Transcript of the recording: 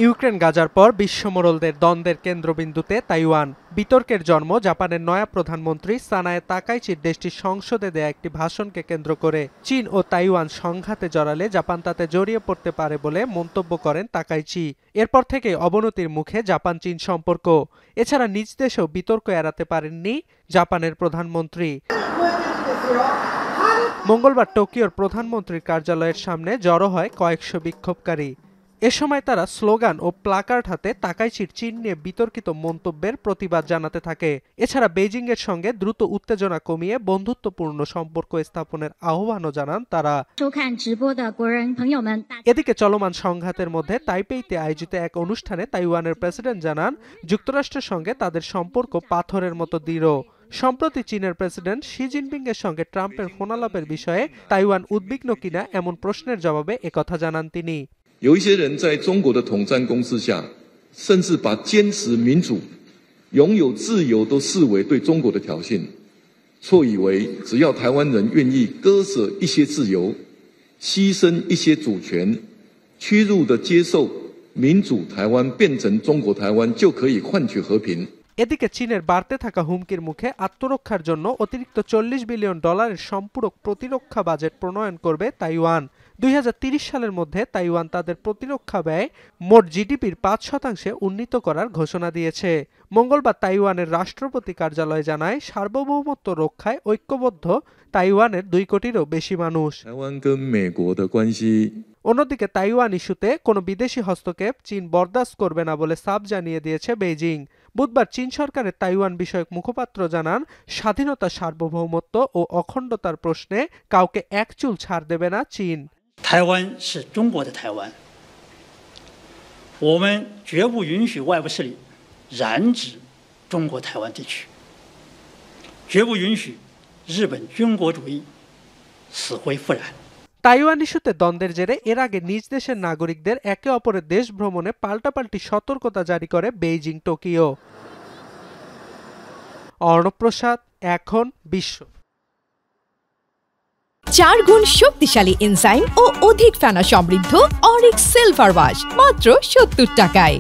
Ukraine গাজার পর বিশ্বমোড়লদের দ্বন্দ্বের কেন্দ্রবিন্দুতে তাইওয়ান। বিতর্কের জন্ম জাপানের নয়া প্রধানমন্ত্রী সানায়ে তাকাইচির দেশটির সংসদে দেয়া একটি ভাষণকে কেন্দ্র করে। চীন ও তাইওয়ান সংঘাতে জড়ালে জাপান তাতে জড়িয়ে পড়তে পারে বলে মন্তব্য করেন তাকাইচি। এরপর থেকে অবনতির মুখে জাপান চীন সম্পর্ক। এছাড়া নিজ দেশেও বিতর্ক এড়াতে পারেননি জাপানের প্রধানমন্ত্রী। মঙ্গলবার টোকিওর প্রধানমন্ত্রীর কার্যালয়ের সামনে জড়ো হয় কয়েকশো বিক্ষোভকারী। এ সময় তারা স্লোগান ও প্লাকার্ড হাতে তাকাইচির চীন নিয়ে বিতর্কিত মন্তব্যের প্রতিবাদ জানাতে থাকে। এছাড়া বেইজিংয়ের সঙ্গে দ্রুত উত্তেজনা কমিয়ে বন্ধুত্বপূর্ণ সম্পর্ক স্থাপনের আহ্বানও জানান তারা। এদিকে চলমান সংঘাতের মধ্যে তাইপেইতে আয়োজিত এক অনুষ্ঠানে তাইওয়ানের প্রেসিডেন্ট জানান, যুক্তরাষ্ট্রের সঙ্গে তাদের সম্পর্ক পাথরের মতো দৃঢ়। সম্প্রতি চীনের প্রেসিডেন্ট শি জিনপিং এর সঙ্গে ট্রাম্পের ফোনালাপের বিষয়ে তাইওয়ান উদ্বিগ্ন কিনা এমন প্রশ্নের জবাবে একথা জানান তিনি।有一些人在中国的统战攻势下，甚至把坚持民主、拥有自由都视为对中国的挑衅，错以为只要台湾人愿意割舍一些自由，牺牲一些主权，屈辱地接受民主台湾变成中国台湾，就可以换取和平。এদিকে চীনের বাড়তে থাকা হুমকির মুখে আত্মরক্ষার জন্য অতিরিক্ত $40 বিলিয়ন সম্পূরক প্রতিরক্ষা বাজেট প্রণয়ন করবে তাইওয়ান। 2030 সালের মধ্যে তাইওয়ান তাদের প্রতিরক্ষা ব্যয় মোট জিডিপির 5% উন্নীত করার ঘোষণা দিয়েছে। মঙ্গলবার তাইওয়ানের রাষ্ট্রপতি কার্যালয় জানায়, সার্বভৌমত্ব রক্ষায় ঐক্যবদ্ধ তাইওয়ানের 2 কোটিরও বেশি মানুষ। অন্যদিকে তাইওয়ান ইস্যুতে কোনো বিদেশি হস্তক্ষেপ চীন বরদাস্ত করবে না বলে সাফ জানিয়ে দিয়েছে বেইজিং। বুধবার চীন সরকারের তাইওয়ান বিষয়ক মুখপাত্র জানান, স্বাধীনতা, সার্বভৌমত্ব ও অখণ্ডতার প্রশ্নে কাউকে এক চুল ছাড় দেবে না চীন। 台湾是中国的台湾，我们绝不允许外部势力染指中国台湾地区，绝不允许日本军国主义死灰复燃。তাইওয়ান ইস্যুতে দ্বন্দ্বের জেরে এর আগে নিজ দেশের নাগরিকদের একে অপরের দেশ ভ্রমণে পাল্টাপাল্টি সতর্কতা জারি করে বেইজিং, টোকিও। অর্ণব প্রসাদ, এখন বিশ্ব। 4 গুণ শক্তিশালী এনজাইম ও অধিক ফেনা সমৃদ্ধ অরিক সিলভার ওয়াশ মাত্র 70 টাকায়।